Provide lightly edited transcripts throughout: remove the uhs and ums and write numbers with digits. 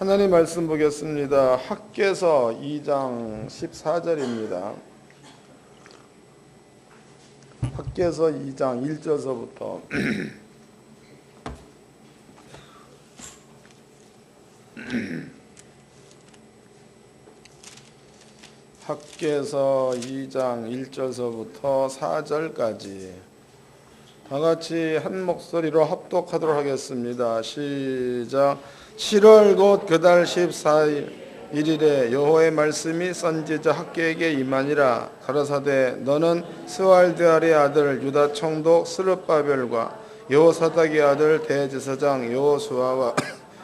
하나님 말씀 보겠습니다. 학개서 2장 14절입니다. 학개서 2장 1절서부터 학개서 2장 1절서부터 4절까지 다 같이 한 목소리로 합독하도록 하겠습니다. 시작. 7월 곧 그달 14일에 여호와의 말씀이 선지자 학개에게 임하니라. 가라사대 너는 스왈드알의 아들 유다 총독 스룹바벨과 여호사닥의 아들 대제사장 여호수아와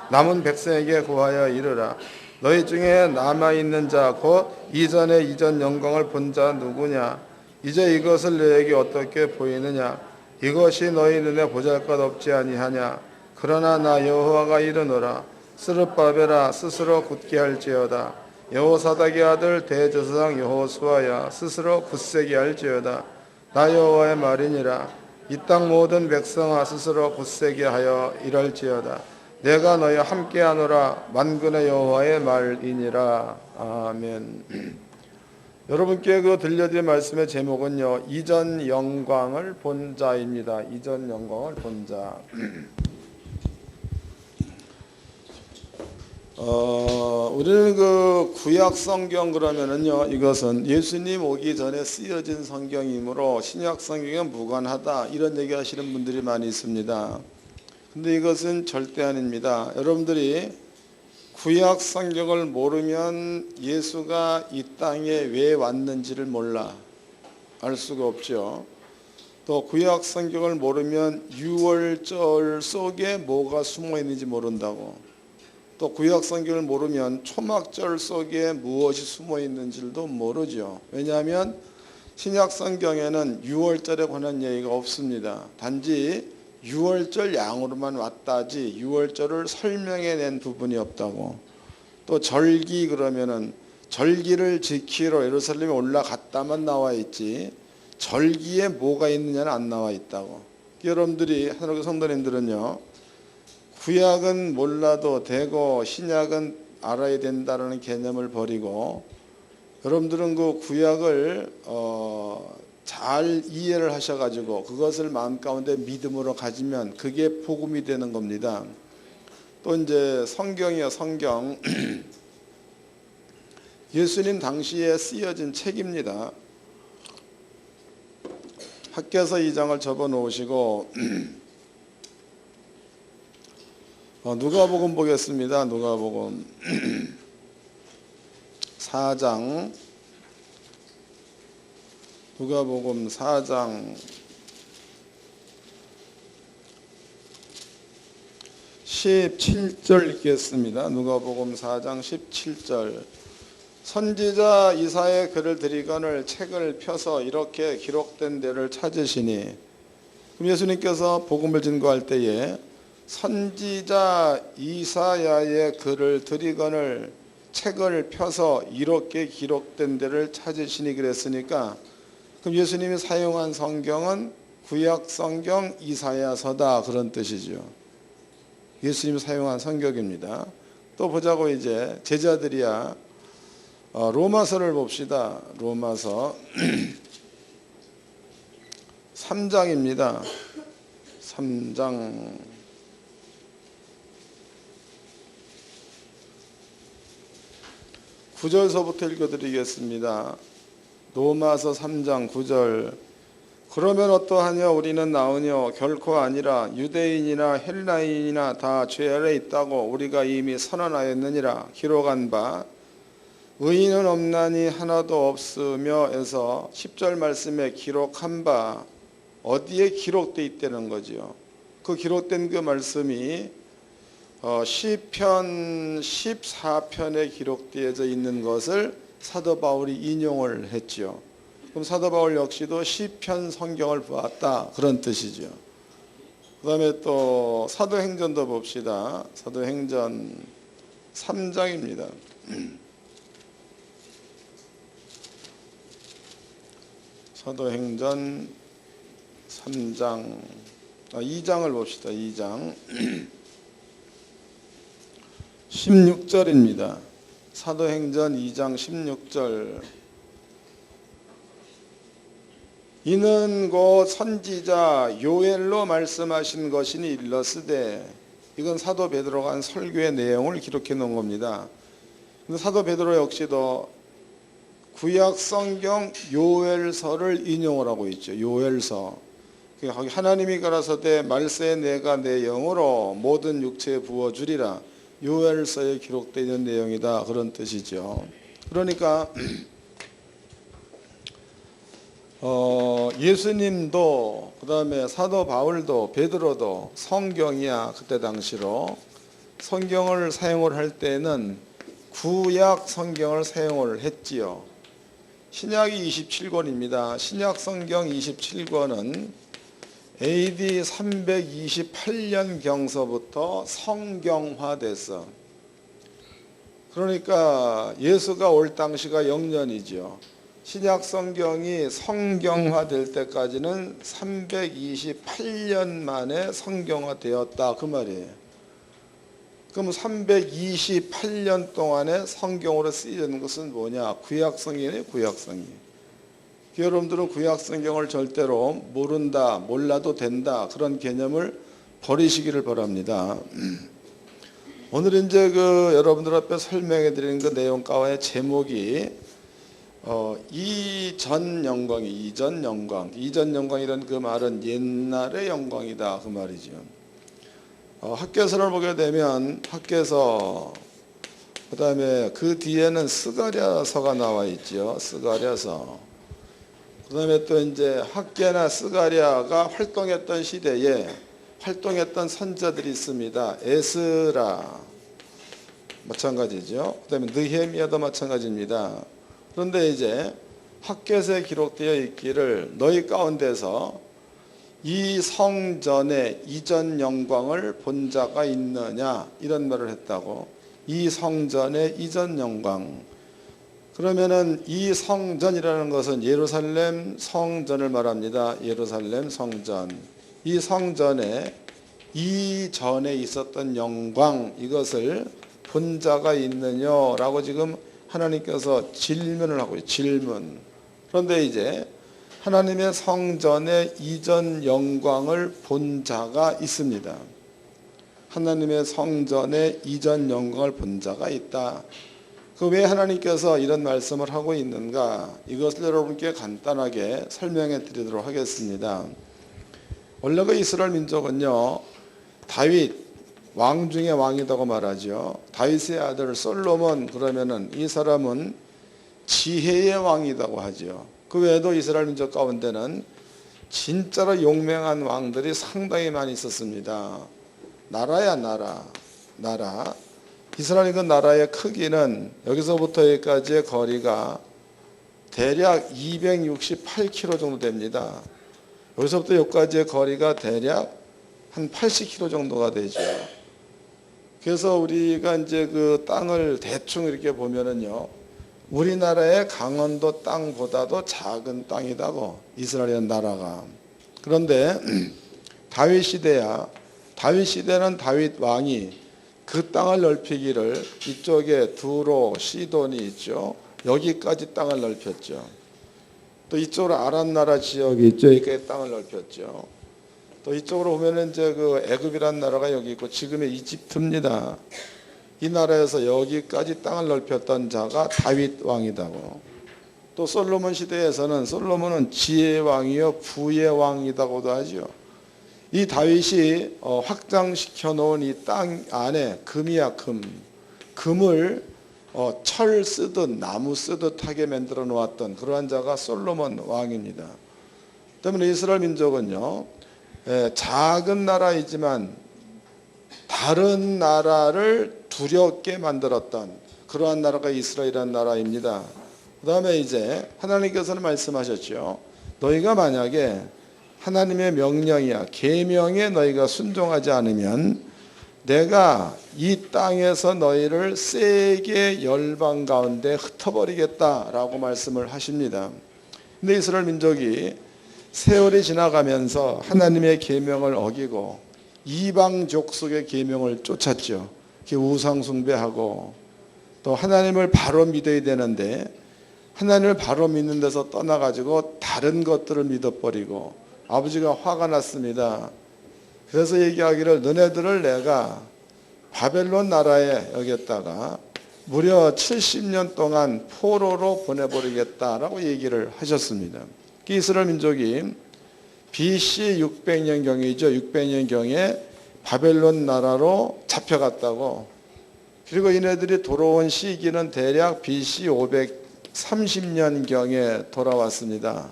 남은 백성에게 고하여 이르라. 너희 중에 남아있는 자 곧 이전에 이전 영광을 본 자 누구냐? 이제 이것을 너에게 어떻게 보이느냐? 이것이 너희 눈에 보잘것없지 아니하냐? 그러나 나 여호와가 이르노라. 스룹바벨아 스스로 굳게 할지어다. 여호사닥의 아들 대제사장 여호수아야 스스로 굳세게 할지어다. 나 여호와의 말이니라. 이 땅 모든 백성아 스스로 굳세게 하여 이랄지어다. 내가 너희와 함께하노라. 만군의 여호와의 말이니라. 아멘. 여러분께 들려드릴 말씀의 제목은요, 이전 영광을 본 자입니다. 이전 영광을 본 자. 우리는 구약 성경 그러면은요, 이것은 예수님 오기 전에 쓰여진 성경이므로 신약 성경에 무관하다 이런 얘기하시는 분들이 많이 있습니다. 근데 이것은 절대 아닙니다. 여러분들이 구약 성경을 모르면 예수가 이 땅에 왜 왔는지를 몰라 알 수가 없죠. 또 구약 성경을 모르면 유월절 속에 뭐가 숨어 있는지 모른다고. 또 구약 성경을 모르면 초막절 속에 무엇이 숨어 있는지도 모르죠. 왜냐하면 신약 성경에는 유월절에 관한 얘기가 없습니다. 단지 유월절 양으로만 왔다지 유월절을 설명해낸 부분이 없다고. 또 절기 그러면은 절기를 지키러 예루살렘에 올라갔다만 나와 있지 절기에 뭐가 있느냐는 안 나와 있다고. 여러분들이 하나님의 성도님들은요, 구약은 몰라도 되고 신약은 알아야 된다는 개념을 버리고 여러분들은 그 구약을 잘 이해를 하셔가지고 그것을 마음 가운데 믿음으로 가지면 그게 복음이 되는 겁니다. 또 이제 성경이요, 성경. 예수님 당시에 쓰여진 책입니다. 학개서 2장을 접어 놓으시고 누가복음 보겠습니다. 누가복음 4장. 누가복음 4장 17절 읽겠습니다. 누가복음 4장 17절. 선지자 이사야의 글을 드리거늘 책을 펴서 이렇게 기록된 데를 찾으시니. 그럼 예수님께서 복음을 증거할 때에 선지자 이사야의 글을 드리거늘 책을 펴서 이렇게 기록된 데를 찾으시니 그랬으니까 그럼 예수님이 사용한 성경은 구약 성경 이사야서다 그런 뜻이죠. 예수님이 사용한 성경입니다. 또 보자고 이제 제자들이야 로마서를 봅시다. 로마서 3장입니다. 3장 9절서부터 읽어드리겠습니다. 로마서 3장 9절. 그러면 어떠하냐? 우리는 나으뇨? 결코 아니라 유대인이나 헬라인이나 다 죄 아래 있다고 우리가 이미 선언하였느니라. 기록한 바 의인은 없나니 하나도 없으며 해서 10절 말씀에 기록한 바 어디에 기록되어 있다는 거지요. 그 기록된 그 말씀이 시편 14편에 기록되어져 있는 것을 사도 바울이 인용을 했죠. 그럼 사도 바울 역시도 시편 성경을 보았다 그런 뜻이죠. 그 다음에 또 사도행전도 봅시다. 사도행전 3장입니다. 사도행전 3장 2장을 봅시다. 2장 16절입니다. 사도행전 2장 16절. 이는 곧 선지자 요엘로 말씀하신 것이니 일렀으되, 이건 사도 베드로가 한 설교의 내용을 기록해 놓은 겁니다. 근데 사도 베드로 역시도 구약 성경 요엘서를 인용을 하고 있죠. 요엘서. 하나님이 가라사대 말세 내가 내 영으로 모든 육체에 부어주리라. 요엘서에 기록되어 있는 내용이다, 그런 뜻이죠. 그러니까 예수님도, 그 다음에 사도 바울도, 베드로도 성경이야. 그때 당시로 성경을 사용을 할 때는 구약 성경을 사용을 했지요. 신약이 27권입니다. 신약 성경 27권은 AD 328년 경서부터 성경화됐어. 그러니까 예수가 올 당시가 0년이죠. 신약 성경이 성경화될 때까지는 328년 만에 성경화되었다, 그 말이에요. 그럼 328년 동안에 성경으로 쓰여지는 것은 뭐냐? 구약 성경이에요, 구약 성경. 여러분들은 구약 성경을 절대로 모른다, 몰라도 된다, 그런 개념을 버리시기를 바랍니다. 오늘 이제 여러분들 앞에 설명해 드리는 그 내용 가운데 제목이 이전 영광이라는 그 말은 옛날의 영광이다, 그 말이죠. 학개서를 보게 되면 학개서, 그 다음에 그 뒤에는 스가랴서가 나와 있죠. 스가랴서. 그 다음에 또 이제 학개나 스가랴가 활동했던 시대에 활동했던 선자들이 있습니다. 에스라 마찬가지죠. 그 다음에 느헤미야도 마찬가지입니다. 그런데 이제 학개서에 기록되어 있기를 너희 가운데서 이 성전의 이전 영광을 본 자가 있느냐, 이런 말을 했다고. 이 성전의 이전 영광. 그러면은 이 성전이라는 것은 예루살렘 성전을 말합니다. 예루살렘 성전. 이 성전에 이전에 있었던 영광, 이것을 본 자가 있느냐라고 지금 하나님께서 질문을 하고 있어요. 질문. 그런데 이제 하나님의 성전의 이전 영광을 본 자가 있습니다. 하나님의 성전의 이전 영광을 본 자가 있다. 왜 하나님께서 이런 말씀을 하고 있는가? 이것을 여러분께 간단하게 설명해 드리도록 하겠습니다. 원래 이스라엘 민족은요, 다윗 왕 중에 왕이라고 말하죠. 다윗의 아들 솔로몬, 그러면은 이 사람은 지혜의 왕이라고 하죠. 그 외에도 이스라엘 민족 가운데는 진짜로 용맹한 왕들이 상당히 많이 있었습니다. 나라야, 나라. 이스라엘 그 나라의 크기는 여기서부터 여기까지의 거리가 대략 268km 정도 됩니다. 여기서부터 여기까지의 거리가 대략 한 80km 정도가 되죠. 그래서 우리가 이제 그 땅을 대충 이렇게 보면은요, 우리나라의 강원도 땅보다도 작은 땅이라고, 이스라엘 나라가. 그런데 다윗 시대야. 다윗 시대는 다윗 왕이 그 땅을 넓히기를, 이쪽에 두로, 시돈이 있죠. 여기까지 땅을 넓혔죠. 또 이쪽으로 아람 나라 지역이 있죠. 여기까지 땅을 넓혔죠. 또 이쪽으로 보면은 이제 그 애굽이라는 나라가 여기 있고, 지금의 이집트입니다. 이 나라에서 여기까지 땅을 넓혔던 자가 다윗 왕이다고. 또 솔로몬 시대에서는 솔로몬은 지혜의 왕이요 부의 왕이라고도 하죠. 이 다윗이 확장시켜 놓은 이 땅 안에 금이야, 금을 철 쓰듯 나무 쓰듯 하게 만들어 놓았던 그러한 자가 솔로몬 왕입니다. 때문에 이스라엘 민족은요, 작은 나라이지만 다른 나라를 두렵게 만들었던 그러한 나라가 이스라엘이라는 나라입니다. 그 다음에 이제 하나님께서는 말씀하셨죠. 너희가 만약에 하나님의 명령이야, 계명에 너희가 순종하지 않으면 내가 이 땅에서 너희를 세게 열방 가운데 흩어버리겠다라고 말씀을 하십니다. 근데 이스라엘 민족이 세월이 지나가면서 하나님의 계명을 어기고 이방 족속의 계명을 쫓았죠. 이렇게 우상 숭배하고 또 하나님을 바로 믿어야 되는데 하나님을 바로 믿는 데서 떠나가지고 다른 것들을 믿어버리고 아버지가 화가 났습니다. 그래서 얘기하기를 너네들을 내가 바벨론 나라에 여기다가 무려 70년 동안 포로로 보내버리겠다라고 얘기를 하셨습니다. 이스라엘 민족이 BC 600년경이죠. 600년경에 바벨론 나라로 잡혀갔다고. 그리고 이네들이 돌아온 시기는 대략 BC 530년경에 돌아왔습니다.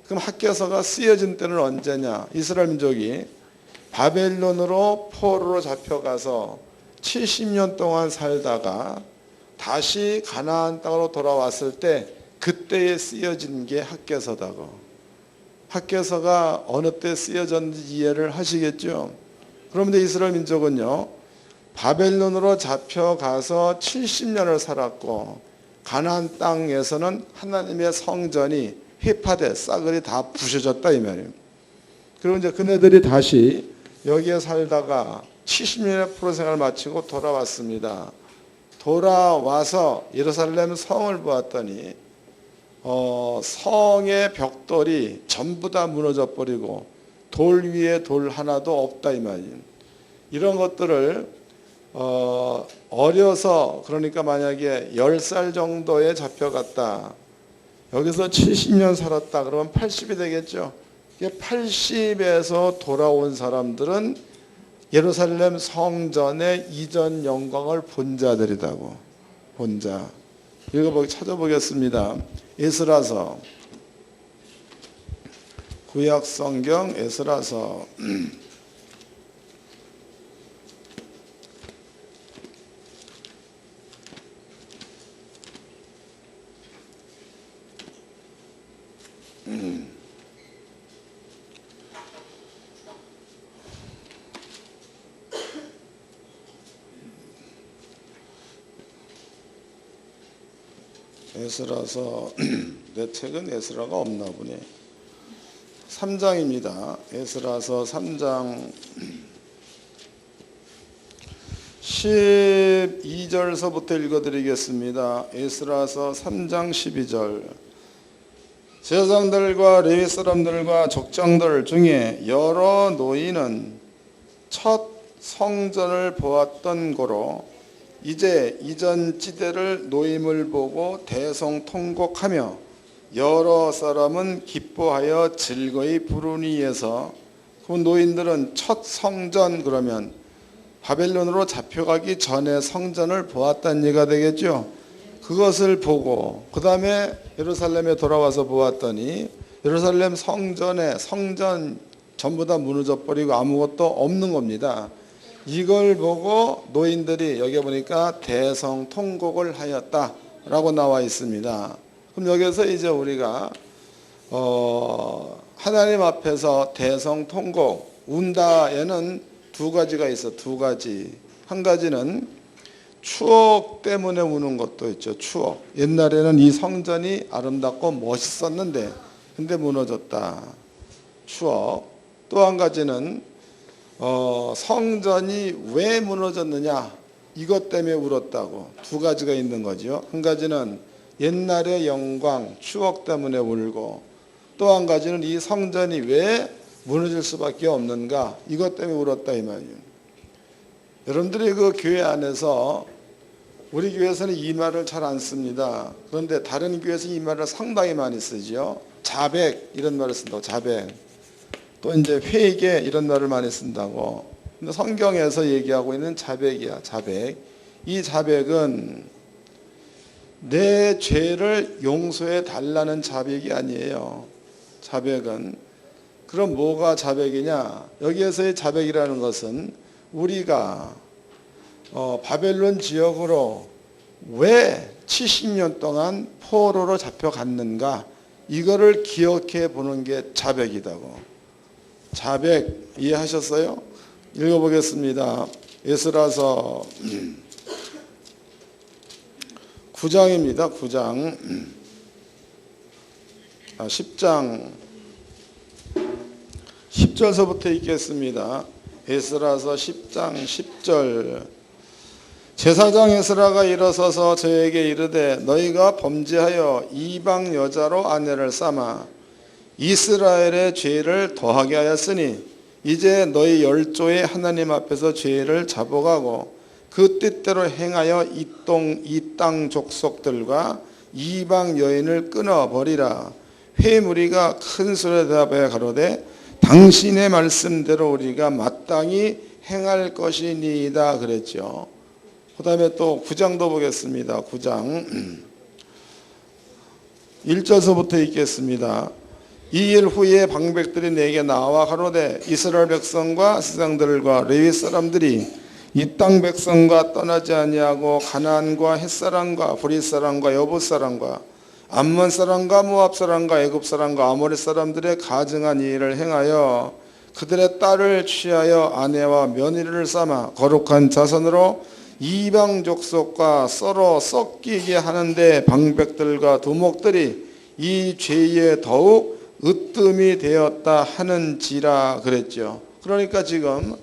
그럼 학교서가 쓰여진 때는 언제냐? 이스라엘 민족이 바벨론으로 포로로 잡혀가서 70년 동안 살다가 다시 가나안 땅으로 돌아왔을 때 그때에 쓰여진 게 학교서다고. 학교서가 어느 때 쓰여졌는지 이해를 하시겠죠? 그런데 이스라엘 민족은요, 바벨론으로 잡혀가서 70년을 살았고 가나안 땅에서는 하나님의 성전이 회파돼 싸그리 다 부셔졌다 이 말이에요. 그리고 이제 그네들이 다시 여기에 살다가 70년의 포로 생활을 마치고 돌아왔습니다. 돌아와서 예루살렘 성을 보았더니 성의 벽돌이 전부 다 무너져 버리고 돌 위에 돌 하나도 없다 이 말이에요. 이런 것들을 어려서 그러니까 만약에 10살 정도에 잡혀갔다. 여기서 70년 살았다. 그러면 80이 되겠죠. 80에서 돌아온 사람들은 예루살렘 성전의 이전 영광을 본 자들이라고. 본 자. 이거 찾아보겠습니다. 에스라서. 구약 성경 에스라서. 에스라서 내 책은 에스라가 없나 보네. 3장입니다. 에스라서 3장 12절서부터 읽어드리겠습니다. 에스라서 3장 12절. 제사장들과 레위 사람들과 족장들 중에 여러 노인은 첫 성전을 보았던 고로 이제 이전 지대를 노임을 보고 대성통곡하며 여러 사람은 기뻐하여 즐거이 부르니에서 그 노인들은 첫 성전 그러면 바벨론으로 잡혀가기 전에 성전을 보았다는 얘기가 되겠죠. 그것을 보고 그 다음에 예루살렘에 돌아와서 보았더니 예루살렘 성전 전부 다 무너져 버리고 아무것도 없는 겁니다. 이걸 보고 노인들이 여기 보니까 대성통곡을 하였다라고 나와 있습니다. 그럼 여기서 이제 우리가 하나님 앞에서 대성통곡 운다에는 두 가지가 있어. 두 가지. 한 가지는 추억 때문에 우는 것도 있죠. 추억. 옛날에는 이 성전이 아름답고 멋있었는데 근데 무너졌다. 추억. 또 한 가지는 성전이 왜 무너졌느냐 이것 때문에 울었다고. 두 가지가 있는 거죠. 한 가지는 옛날의 영광 추억 때문에 울고 또 한 가지는 이 성전이 왜 무너질 수밖에 없는가 이것 때문에 울었다 이 말이에요. 여러분들이 그 교회 안에서 우리 교회에서는 이 말을 잘 안 씁니다. 그런데 다른 교회에서 이 말을 상당히 많이 쓰죠. 자백 이런 말을 쓴다고. 자백. 또 이제 회개 이런 말을 많이 쓴다고. 근데 성경에서 얘기하고 있는 자백이야. 자백. 이 자백은 내 죄를 용서해 달라는 자백이 아니에요. 자백은. 그럼 뭐가 자백이냐? 여기에서의 자백이라는 것은 우리가 바벨론 지역으로 왜 70년 동안 포로로 잡혀갔는가 이거를 기억해 보는 게 자백이다고. 자백 이해하셨어요? 읽어보겠습니다. 에스라서 9장입니다. 9장 10장 10절서부터 읽겠습니다. 에스라서 10장 10절 제사장 에스라가 일어서서 저에게 이르되 너희가 범죄하여 이방 여자로 아내를 삼아 이스라엘의 죄를 더하게 하였으니 이제 너희 열조의 하나님 앞에서 죄를 잡아가고 그 뜻대로 행하여 이 땅 족속들과 이방 여인을 끊어버리라. 회무리가 큰 소리로 대답하여 가로되 당신의 말씀대로 우리가 마땅히 행할 것이니이다 그랬죠. 그 다음에 또 9장도 보겠습니다. 9장 1절서부터 읽겠습니다. 이 일 후에 방백들이 내게 나와 가로되 이스라엘 백성과 세상들과 레위 사람들이 이 땅 백성과 떠나지 아니하고 가나안과 헷사람과 브릿 사람과 여부 사람과 암몬 사람과 모압 사람과 애굽 사람과 아모리 사람들의 가증한 일을 행하여 그들의 딸을 취하여 아내와 며느리를 삼아 거룩한 자손으로 이방 족속과 서로 섞이게 하는데 방백들과 두목들이 이 죄에 더욱 으뜸이 되었다 하는지라 그랬죠. 그러니까 지금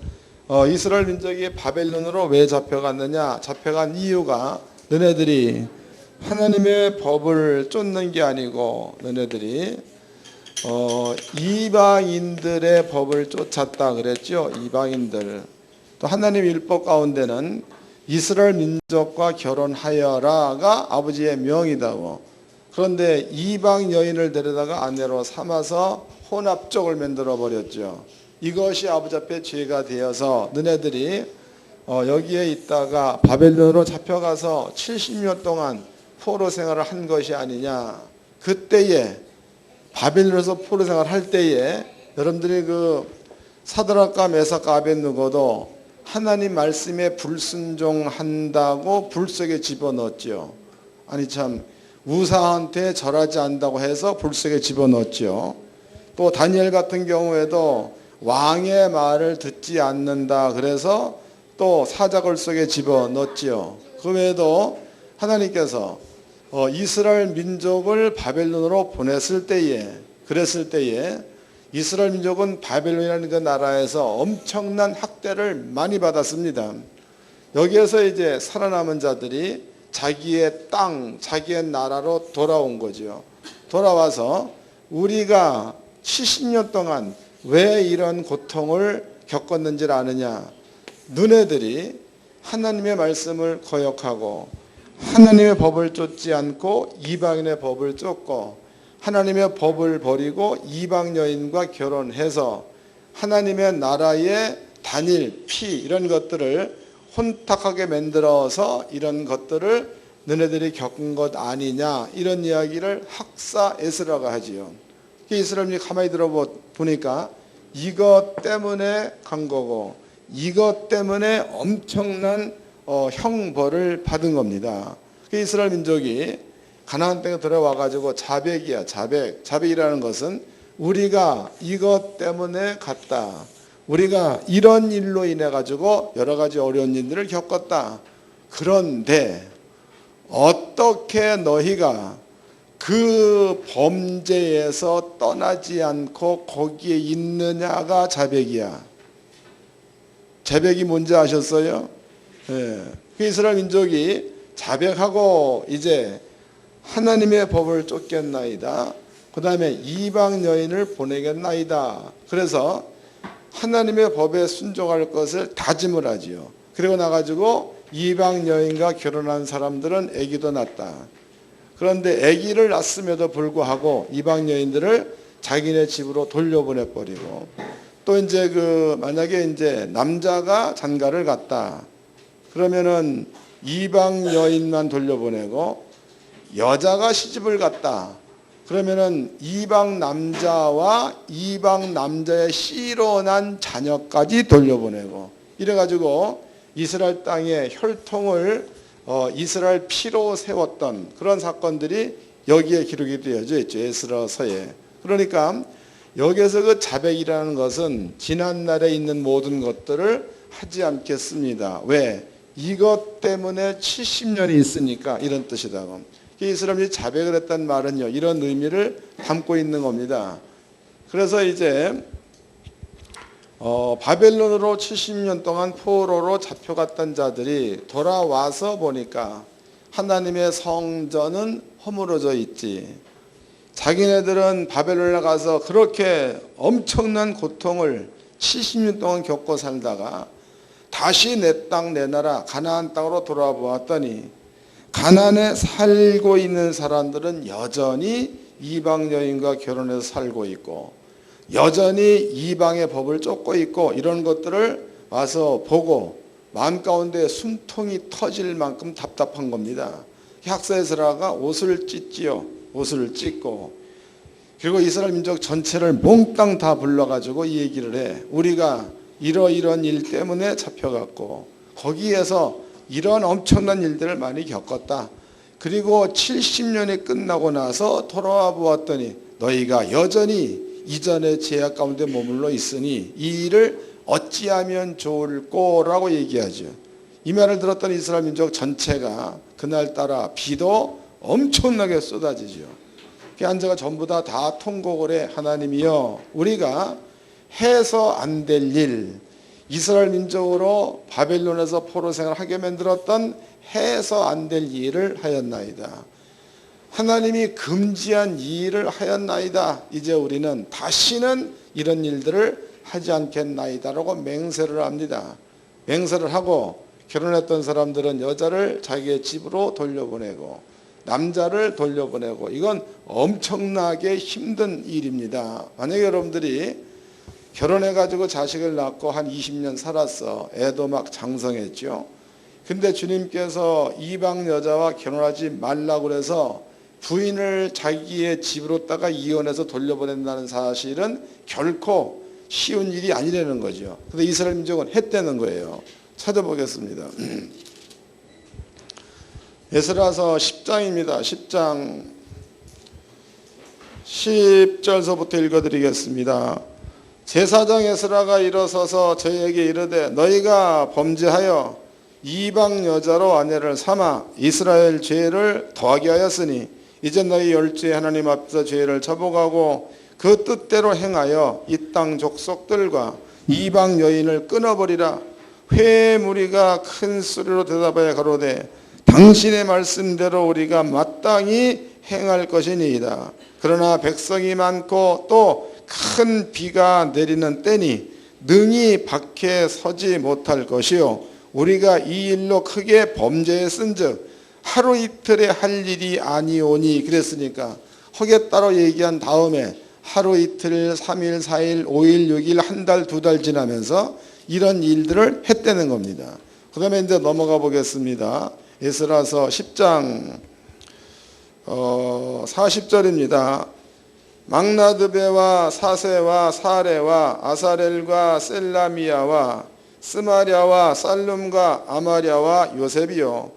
이스라엘 민족이 바벨론으로 왜 잡혀갔느냐? 잡혀간 이유가 너네들이 하나님의 법을 쫓는 게 아니고 너네들이 이방인들의 법을 쫓았다 그랬죠. 이방인들. 또 하나님 율법 가운데는 이스라엘 민족과 결혼하여라가 아버지의 명이다고. 그런데 이방 여인을 데려다가 아내로 삼아서 혼합족을 만들어 버렸죠. 이것이 아버지 앞에 죄가 되어서 너네들이 여기에 있다가 바벨론으로 잡혀가서 70년 동안 포로 생활을 한 것이 아니냐. 그때에 바벨론에서 포로 생활을 할 때에 여러분들이 그 사드락과 메삭과 아벳느고도 하나님 말씀에 불순종한다고 불 속에 집어넣었죠. 아니 참 우사한테 절하지 않는다고 해서 불 속에 집어넣었죠. 또 다니엘 같은 경우에도 왕의 말을 듣지 않는다 그래서 또 사자굴 속에 집어넣었지요. 그 외에도 하나님께서 이스라엘 민족을 바벨론으로 보냈을 때에 그랬을 때에 이스라엘 민족은 바벨론이라는 그 나라에서 엄청난 학대를 많이 받았습니다. 여기에서 이제 살아남은 자들이 자기의 땅, 자기의 나라로 돌아온 거죠. 돌아와서 우리가 70년 동안 왜 이런 고통을 겪었는지를 아느냐. 너네들이 하나님의 말씀을 거역하고 하나님의 법을 쫓지 않고 이방인의 법을 쫓고 하나님의 법을 버리고 이방 여인과 결혼해서 하나님의 나라의 단일, 피 이런 것들을 혼탁하게 만들어서 이런 것들을 너네들이 겪은 것 아니냐 이런 이야기를 학사 에스라가 하지요. 이스라엘이 가만히 들어보니까 이것 때문에 간 거고 이것 때문에 엄청난 형벌을 받은 겁니다. 이스라엘 민족이 가나안 땅에 들어와 가지고 자백이야. 자백이라는 것은 우리가 이것 때문에 갔다. 우리가 이런 일로 인해 가지고 여러 가지 어려운 일들을 겪었다. 그런데 어떻게 너희가 그 범죄에서 떠나지 않고 거기에 있느냐가 자백이야. 자백이 뭔지 아셨어요? 예. 이스라엘 민족이 자백하고 이제 하나님의 법을 쫓겠나이다. 그 다음에 이방 여인을 보내겠나이다. 그래서 하나님의 법에 순종할 것을 다짐을 하지요. 그리고 나가지고 이방 여인과 결혼한 사람들은 아기도 낳았다. 그런데 아기를 낳았음에도 불구하고 이방 여인들을 자기네 집으로 돌려보내 버리고 또 이제 만약에 이제 남자가 장가를 갔다. 그러면은 이방 여인만 돌려보내고 여자가 시집을 갔다. 그러면은 이방 남자와 이방 남자의 씨로 난 자녀까지 돌려보내고 이래가지고 이스라엘 땅에 혈통을 이스라엘 피로 세웠던 그런 사건들이 여기에 기록이 되어져 있죠. 에스라서에. 그러니까 여기에서 그 자백이라는 것은 지난날에 있는 모든 것들을 하지 않겠습니다. 왜? 이것 때문에 70년이 있으니까 이런 뜻이다고. 이스라엘이 자백을 했다는 말은요, 이런 의미를 담고 있는 겁니다. 그래서 이제 바벨론으로 70년 동안 포로로 잡혀갔던 자들이 돌아와서 보니까 하나님의 성전은 허물어져 있지. 자기네들은 바벨론에 가서 그렇게 엄청난 고통을 70년 동안 겪고 살다가 다시 내 땅, 내 나라, 가나안 땅으로 돌아보았더니 가나안에 살고 있는 사람들은 여전히 이방 여인과 결혼해서 살고 있고 여전히 이방의 법을 쫓고 있고 이런 것들을 와서 보고 마음 가운데 숨통이 터질 만큼 답답한 겁니다. 학사에스라가 옷을 찢지요. 옷을 찢고 그리고 이스라엘 민족 전체를 몽땅 다 불러가지고 이 얘기를 해. 우리가 이러이런 일 때문에 잡혀갔고 거기에서 이런 엄청난 일들을 많이 겪었다. 그리고 70년이 끝나고 나서 돌아와 보았더니 너희가 여전히 이전의 죄악 가운데 머물러 있으니 이 일을 어찌하면 좋을꼬라고 얘기하죠. 이 말을 들었던 이스라엘 민족 전체가 그날따라 비도 엄청나게 쏟아지죠. 앉아가 전부 다 통곡을 해. 하나님이여, 우리가 해서 안 될 일, 이스라엘 민족으로 바벨론에서 포로 생활을 하게 만들었던 해서 안 될 일을 하였나이다. 하나님이 금지한 이 일을 하였나이다. 이제 우리는 다시는 이런 일들을 하지 않겠나이다라고 맹세를 합니다. 맹세를 하고 결혼했던 사람들은 여자를 자기의 집으로 돌려보내고 남자를 돌려보내고 이건 엄청나게 힘든 일입니다. 만약에 여러분들이 결혼해가지고 자식을 낳고 한 20년 살았어. 애도 막 장성했죠. 근데 주님께서 이방 여자와 결혼하지 말라고 그래서 부인을 자기의 집으로다가 이혼해서 돌려보낸다는 사실은 결코 쉬운 일이 아니라는 거죠. 근데 이스라엘 민족은 했다는 거예요. 찾아보겠습니다. 에스라서 10장입니다. 10장 10절서부터 읽어드리겠습니다. 제사장 에스라가 일어서서 저희에게 이르되 너희가 범죄하여 이방 여자로 아내를 삼아 이스라엘 죄를 더하게 하였으니 이제 너희 열주의 하나님 앞에서 죄를 자복하고 그 뜻대로 행하여 이 땅 족속들과 이방 여인을 끊어버리라. 회의 무리가 큰 소리로 대답하여 가로되 당신의 말씀대로 우리가 마땅히 행할 것이니이다. 그러나 백성이 많고 또 큰 비가 내리는 때니 능히 밖에 서지 못할 것이요 우리가 이 일로 크게 범죄했은즉 하루 이틀에 할 일이 아니오니. 그랬으니까 하겠다로 얘기한 다음에 하루 이틀, 3일, 4일, 5일, 6일, 한 달, 두 달 지나면서 이런 일들을 했다는 겁니다. 그 다음에 이제 넘어가 보겠습니다. 에스라서 10장 40절입니다. 막나드베와 사세와 사레와 아사렐과 셀라미야와 스마랴와 살룸과 아마랴와 요셉이요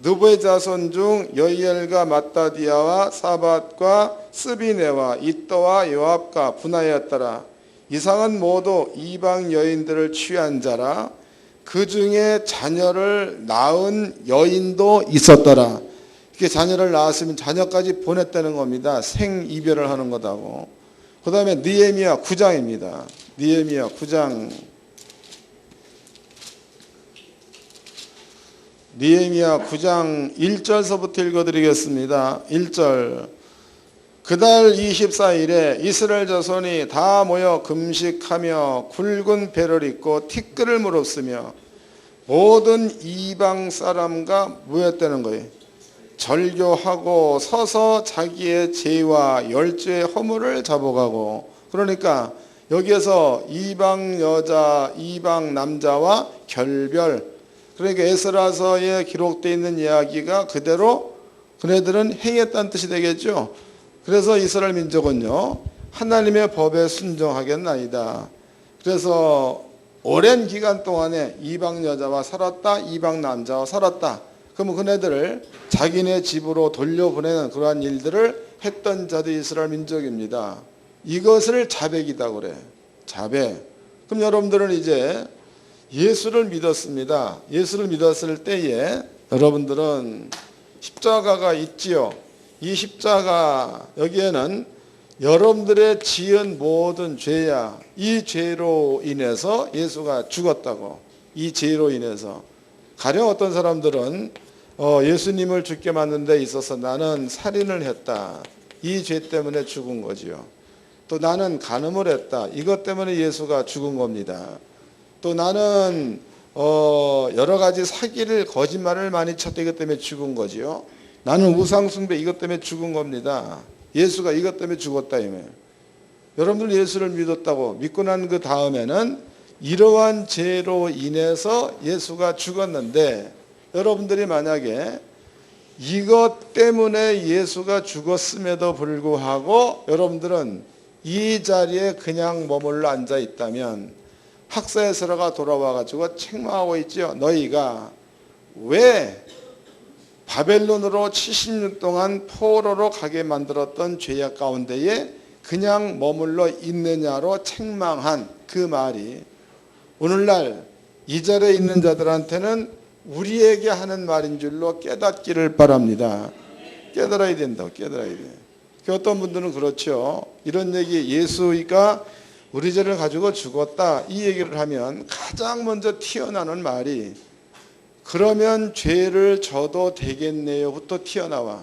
느부의 자손 중 여이엘과 마따디아와 사밧과 스비네와 이또와 요압과 분하였더라. 이상은 모두 이방 여인들을 취한 자라. 그 중에 자녀를 낳은 여인도 있었더라. 이렇게 자녀를 낳았으면 자녀까지 보냈다는 겁니다. 생이별을 하는 거다고. 그 다음에 느헤미야 9장입니다. 느헤미야 9장. 느헤미야 9장 1절서부터 읽어드리겠습니다. 1절. 그달 24일에 이스라엘 자손이 다 모여 금식하며 굵은 배를 입고 티끌을 물었으며 모든 이방 사람과 모였다는 거예요. 절교하고 서서 자기의 죄와 열주의 허물을 자복하고. 그러니까 여기에서 이방 여자, 이방 남자와 결별. 그러니까 에스라서에 기록되어 있는 이야기가 그대로 그네들은 행했다는 뜻이 되겠죠. 그래서 이스라엘 민족은요 하나님의 법에 순종하겠나이다. 그래서 오랜 기간 동안에 이방 여자와 살았다, 이방 남자와 살았다. 그러면 그네들을 자기네 집으로 돌려보내는 그러한 일들을 했던 자도 이스라엘 민족입니다. 이것을 자백이다 그래. 자백. 그럼 여러분들은 이제 예수를 믿었습니다. 예수를 믿었을 때에 여러분들은 십자가가 있지요. 이 십자가 여기에는 여러분들의 지은 모든 죄야 이 죄로 인해서 예수가 죽었다고. 이 죄로 인해서. 가령 어떤 사람들은 예수님을 죽게 만든 데 있어서 나는 살인을 했다. 이 죄 때문에 죽은 거지요. 또 나는 간음을 했다. 이것 때문에 예수가 죽은 겁니다. 또 나는 여러 가지 사기를 거짓말을 많이 쳤다. 이것 때문에 죽은 거지요. 나는 우상숭배 이것 때문에 죽은 겁니다. 예수가 이것 때문에 죽었다. 여러분들 예수를 믿었다고 믿고 난 그 다음에는 이러한 죄로 인해서 예수가 죽었는데 여러분들이 만약에 이것 때문에 예수가 죽었음에도 불구하고 여러분들은 이 자리에 그냥 머물러 앉아 있다면 학사에스라가 돌아와 가지고 책망하고 있죠. 너희가 왜 바벨론으로 70년 동안 포로로 가게 만들었던 죄악 가운데에 그냥 머물러 있느냐로 책망한 그 말이 오늘날 이 자리에 있는 자들한테는 우리에게 하는 말인 줄로 깨닫기를 바랍니다. 깨달아야 된다고. 깨달아야 돼. 어떤 분들은 그렇죠. 이런 얘기, 예수가 우리 죄를 가지고 죽었다 이 얘기를 하면 가장 먼저 튀어나오는 말이 그러면 죄를 져도 되겠네요부터 튀어나와.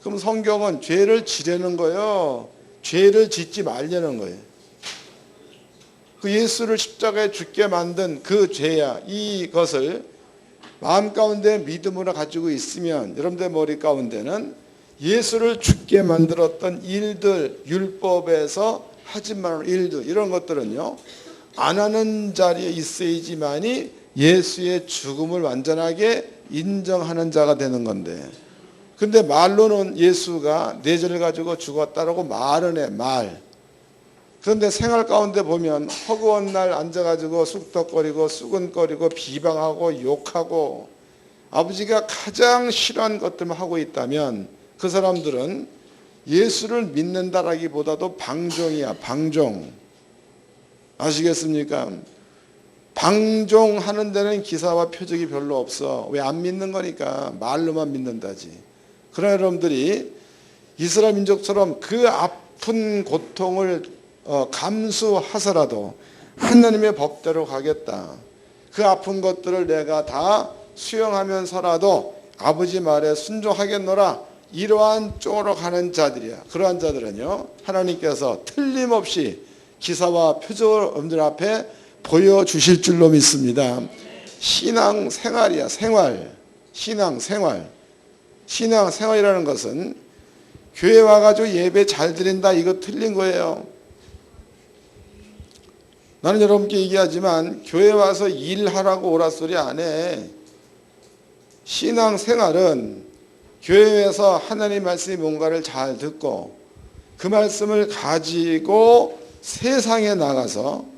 그럼 성경은 죄를 지려는 거예요? 죄를 짓지 말려는 거예요. 그 예수를 십자가에 죽게 만든 그 죄야 이것을 마음 가운데 믿음으로 가지고 있으면 여러분들 머리 가운데는 예수를 죽게 만들었던 일들, 율법에서 하지 말라는 일들 이런 것들은요 안 하는 자리에 있어야지만이 예수의 죽음을 완전하게 인정하는 자가 되는 건데, 근데 말로는 예수가 내 죄를 가지고 죽었다라고 말은 해, 말. 그런데 생활 가운데 보면 허구한 날 앉아가지고 쑥덕거리고 수근거리고 비방하고 욕하고 아버지가 가장 싫어하는 것들만 하고 있다면 그 사람들은 예수를 믿는다라기보다도 방종이야. 방종. 아시겠습니까? 방종하는 데는 기사와 표적이 별로 없어. 왜? 안 믿는 거니까. 말로만 믿는다지. 그러나 여러분들이 이스라엘 민족처럼 그 아픈 고통을 감수하서라도 하나님의 법대로 가겠다. 그 아픈 것들을 내가 다 수용하면서라도 아버지 말에 순종하겠노라. 이러한 쪽으로 가는 자들이야. 그러한 자들은요 하나님께서 틀림없이 기사와 표적을 여러분들 앞에 보여주실 줄로 믿습니다. 신앙 생활이야. 생활. 신앙 생활. 신앙 생활이라는 것은 교회 와가지고 예배 잘 드린다 이거 틀린 거예요. 나는 여러분께 얘기하지만 교회 와서 일하라고 오라 소리 안 해. 신앙 생활은 교회에서 하나님 말씀이 뭔가를 잘 듣고 그 말씀을 가지고 세상에 나가서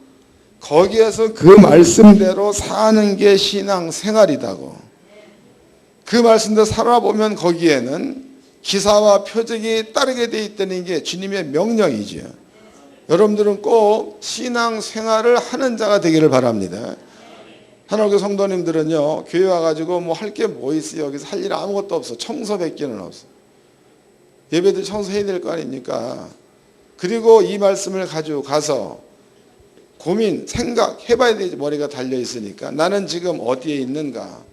거기에서 그 말씀대로 사는 게 신앙 생활이다고. 그 말씀대로 살아보면 거기에는 기사와 표적이 따르게 돼 있다는 게 주님의 명령이죠. 여러분들은 꼭 신앙 생활을 하는 자가 되기를 바랍니다. 하나님께 성도님들은요 교회 와가지고 뭐 할 게 뭐 있어요? 여기서 할 일 아무것도 없어. 청소밖에는 없어. 예배들 청소해야 될 거 아닙니까? 그리고 이 말씀을 가지고 가서 고민, 생각해봐야 되지. 머리가 달려있으니까 나는 지금 어디에 있는가?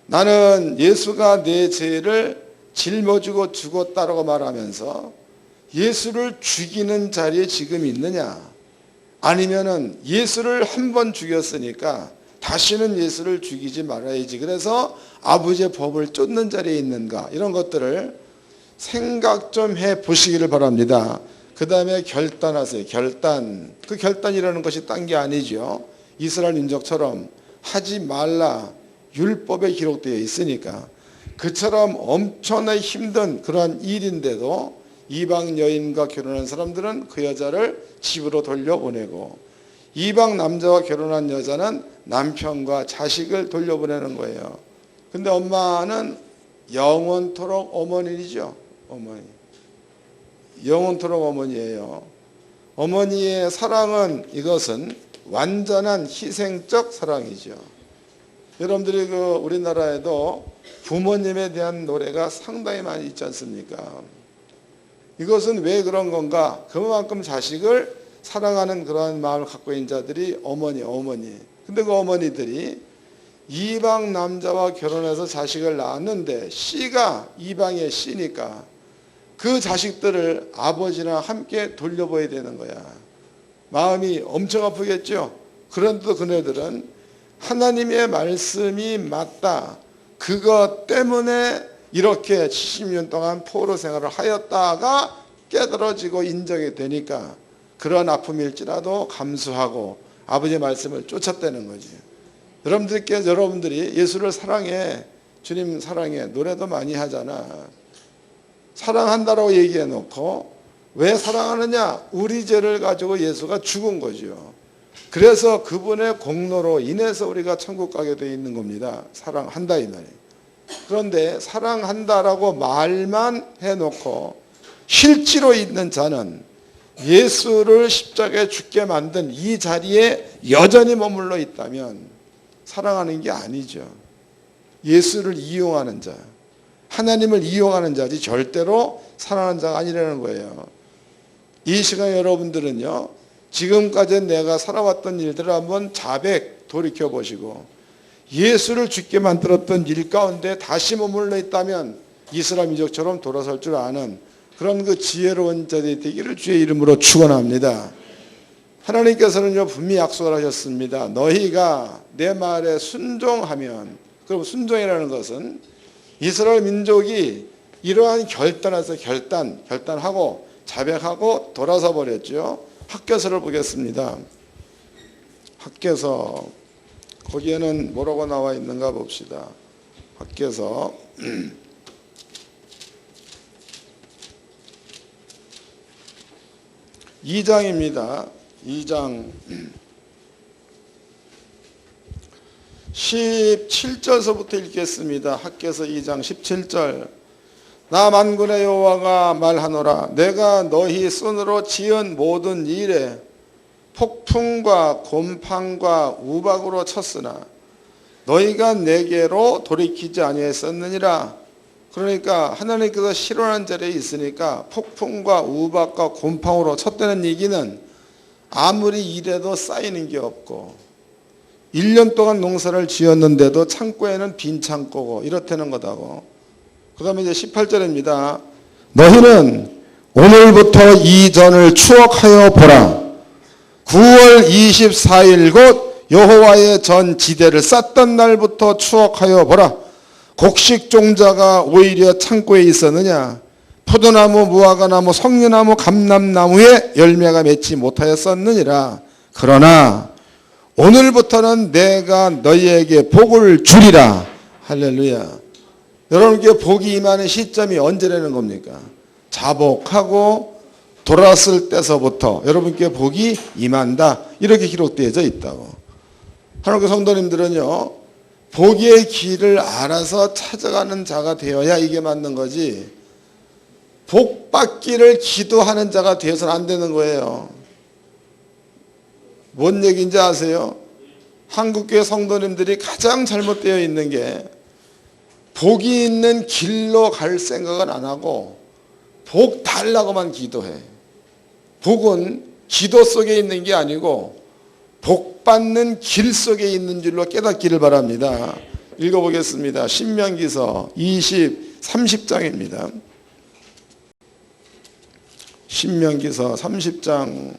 나는 예수가 내 죄를 짊어지고 죽었다라고 말하면서 예수를 죽이는 자리에 지금 있느냐? 아니면은 예수를 한 번 죽였으니까 다시는 예수를 죽이지 말아야지. 그래서 아버지의 법을 쫓는 자리에 있는가? 이런 것들을 생각 좀 해보시기를 바랍니다. 그 다음에 결단하세요. 결단. 그 결단이라는 것이 딴 게 아니죠. 이스라엘 민족처럼 하지 말라 율법에 기록되어 있으니까 그처럼 엄청나게 힘든 그러한 일인데도 이방 여인과 결혼한 사람들은 그 여자를 집으로 돌려보내고 이방 남자와 결혼한 여자는 남편과 자식을 돌려보내는 거예요. 근데 엄마는 영원토록 어머니죠. 어머니. 영원토록 어머니예요. 어머니의 사랑은 이것은 완전한 희생적 사랑이죠. 여러분들이 우리나라에도 부모님에 대한 노래가 상당히 많이 있지 않습니까? 이것은 왜 그런 건가? 그만큼 자식을 사랑하는 그러한 마음을 갖고 있는 자들이 어머니. 근데 그 어머니들이 이방 남자와 결혼해서 자식을 낳았는데 씨가 이방의 씨니까 그 자식들을 아버지랑 함께 돌려보야 되는 거야. 마음이 엄청 아프겠죠. 그런데도 그네들은 하나님의 말씀이 맞다. 그것 때문에 이렇게 70년 동안 포로 생활을 하였다가 깨달아지고 인정이 되니까 그런 아픔일지라도 감수하고 아버지의 말씀을 쫓았다는 거지. 여러분들이 예수를 사랑해, 주님 사랑해, 노래도 많이 하잖아. 사랑한다라고 얘기해 놓고 왜 사랑하느냐? 우리 죄를 가지고 예수가 죽은 거죠. 그래서 그분의 공로로 인해서 우리가 천국 가게 되어 있는 겁니다. 사랑한다 이 말이에요. 그런데 사랑한다라고 말만 해놓고 실제로 있는 자는 예수를 십자가에 죽게 만든 이 자리에 여전히 머물러 있다면 사랑하는 게 아니죠. 예수를 이용하는 자, 하나님을 이용하는 자지 절대로 사랑하는 자가 아니라는 거예요. 이 시간에 여러분들은요, 지금까지 내가 살아왔던 일들을 한번 자백 돌이켜 보시고 예수를 죽게 만들었던 일 가운데 다시 머물러 있다면 이스라엘 민족처럼 돌아설 줄 아는 그런 그 지혜로운 자들이 되기를 주의 이름으로 축원합니다. 하나님께서는요 분명히 약속을 하셨습니다. 너희가 내 말에 순종하면, 그럼 순종이라는 것은 이스라엘 민족이 이러한 결단에서 결단하고 자백하고 돌아서 버렸죠. 학개서를 보겠습니다. 학개서 거기에는 뭐라고 나와 있는가 봅시다. 학개서 2장입니다. 2장 17절서부터 읽겠습니다. 학개서 2장 17절. 나 만군의 여호와가 말하노라. 내가 너희 손으로 지은 모든 일에 폭풍과 곰팡과 우박으로 쳤으나 너희가 내게로 돌이키지 아니했었느니라. 그러니까 하나님께서 싫어하는 자리에 있으니까 폭풍과 우박과 곰팡으로 쳤다는 얘기는 아무리 일해도 쌓이는 게 없고 1년 동안 농사를 지었는데도 창고에는 빈 창고고 이렇다는 거다고. 그 다음에 이제 18절입니다. 너희는 오늘부터 이 전을 추억하여 보라. 9월 24일 곧 여호와의 전 지대를 쌓던 날부터 추억하여 보라. 곡식 종자가 오히려 창고에 있었느냐? 포도나무, 무화과나무, 석류나무, 감람나무에 열매가 맺지 못하였었느니라. 그러나 오늘부터는 내가 너희에게 복을 주리라. 할렐루야. 여러분께 복이 임하는 시점이 언제라는 겁니까? 자복하고 돌아왔을 때서부터 여러분께 복이 임한다. 이렇게 기록되어져 있다고. 하나님께 성도님들은요, 복의 길을 알아서 찾아가는 자가 되어야 이게 맞는 거지, 복 받기를 기도하는 자가 되어서는 안 되는 거예요. 뭔 얘기인지 아세요? 한국교회 성도님들이 가장 잘못되어 있는 게 복이 있는 길로 갈 생각은 안 하고 복 달라고만 기도해. 복은 기도 속에 있는 게 아니고 복 받는 길 속에 있는 줄로 깨닫기를 바랍니다. 읽어보겠습니다. 신명기서 30장입니다. 신명기서 30장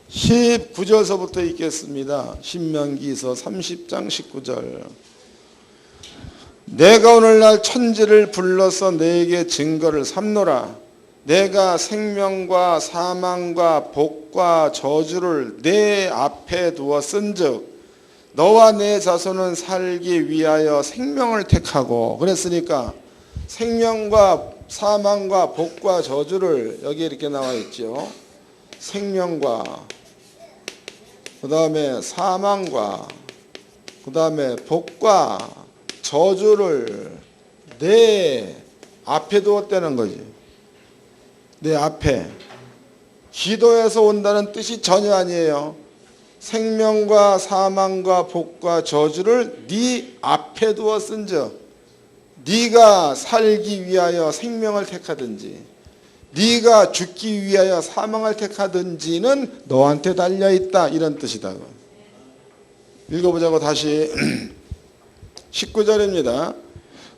19절서부터 읽겠습니다. 신명기서 30장 19절. 내가 오늘날 천지를 불러서 너에게 증거를 삼노라. 내가 생명과 사망과 복과 저주를 내 앞에 두어 쓴즉 너와 내 자손은 살기 위하여 생명을 택하고. 그랬으니까 생명과 사망과 복과 저주를, 여기 이렇게 나와 있죠. 생명과, 그 다음에 사망과, 그 다음에 복과 저주를 내 앞에 두었다는 거지. 내 앞에. 기도에서 온다는 뜻이 전혀 아니에요. 생명과 사망과 복과 저주를 네 앞에 두어 쓴즉 네가 살기 위하여 생명을 택하든지 네가 죽기 위하여 사망을 택하든지는 너한테 달려있다, 이런 뜻이다. 읽어보자고. 다시 19절입니다.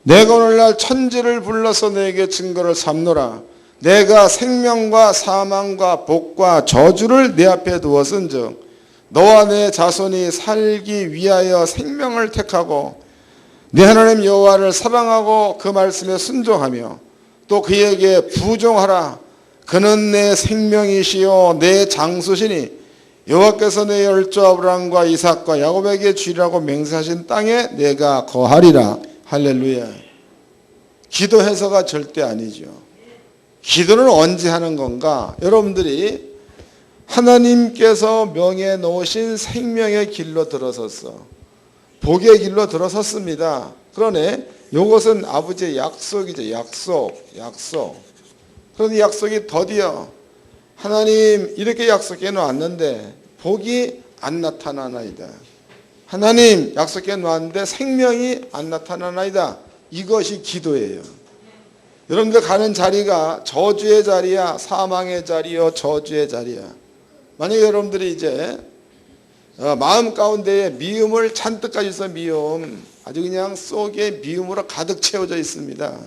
내가 오늘날 천지를 불러서 내게 증거를 삼노라. 내가 생명과 사망과 복과 저주를 내 앞에 두었은즉 너와 내 자손이 살기 위하여 생명을 택하고 내 하나님 여호와를 사랑하고 그 말씀에 순종하며 또 그에게 부종하라. 그는 내 생명이시요 내 장수시니 여호와께서 내 열조 아브라함과 이삭과 야곱에게 주리라고 맹세하신 땅에 내가 거하리라. 할렐루야. 기도해서가 절대 아니죠. 기도는 언제 하는 건가? 여러분들이 하나님께서 명해 놓으신 생명의 길로 들어섰어. 복의 길로 들어섰습니다. 그러네 이것은 아버지의 약속이죠. 약속. 그런데 약속이 더디어 하나님 이렇게 약속해 놓았는데 복이 안 나타나나이다. 하나님 약속해 놓았는데 생명이 안 나타나나이다. 이것이 기도예요. 여러분들 가는 자리가 저주의 자리야, 사망의 자리요, 저주의 자리야. 만약에 여러분들이 이제 마음 가운데에 미움을 잔뜩 가지고 있어. 미움 아주 그냥 속에 미움으로 가득 채워져 있습니다.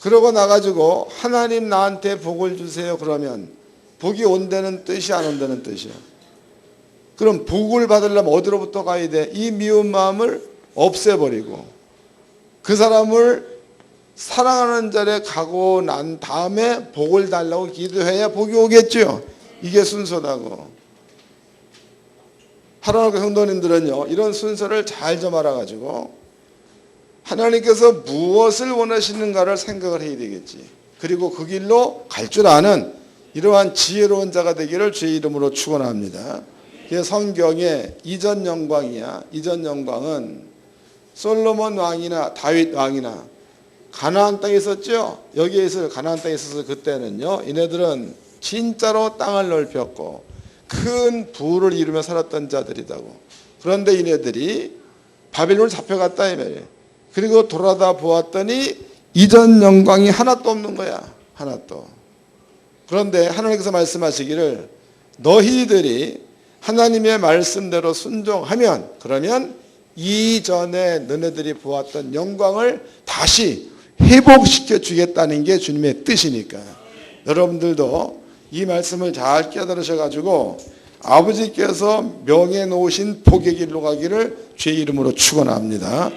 그러고 나가지고 하나님 나한테 복을 주세요 그러면 복이 온다는 뜻이 안 온다는 뜻이야. 그럼 복을 받으려면 어디로부터 가야 돼? 이 미운 마음을 없애버리고 그 사람을 사랑하는 자리에 가고 난 다음에 복을 달라고 기도해야 복이 오겠죠. 이게 순서다고. 하나님의 성도님들은요 이런 순서를 잘 좀 알아가지고 하나님께서 무엇을 원하시는가를 생각을 해야 되겠지. 그리고 그 길로 갈 줄 아는 이러한 지혜로운 자가 되기를 주의 이름으로 축원합니다. 성경의 이전 영광이야. 이전 영광은 솔로몬 왕이나 다윗 왕이나 가나안 땅에 있었죠. 여기에 있을 가나안 땅에 있어서 그때는요 이네들은 진짜로 땅을 넓혔고 큰 부를 이루며 살았던 자들이다고. 그런데 이네들이 바벨론을 잡혀갔다 이 말이에요. 그리고 돌아다 보았더니 이전 영광이 하나도 없는 거야. 하나도. 그런데 하나님께서 말씀하시기를 너희들이 하나님의 말씀대로 순종하면 그러면 이전에 너네들이 보았던 영광을 다시 회복시켜 주겠다는 게 주님의 뜻이니까 여러분들도 이 말씀을 잘 깨달으셔가지고 아버지께서 명해 놓으신 복의 길로 가기를 주의 이름으로 축원합니다.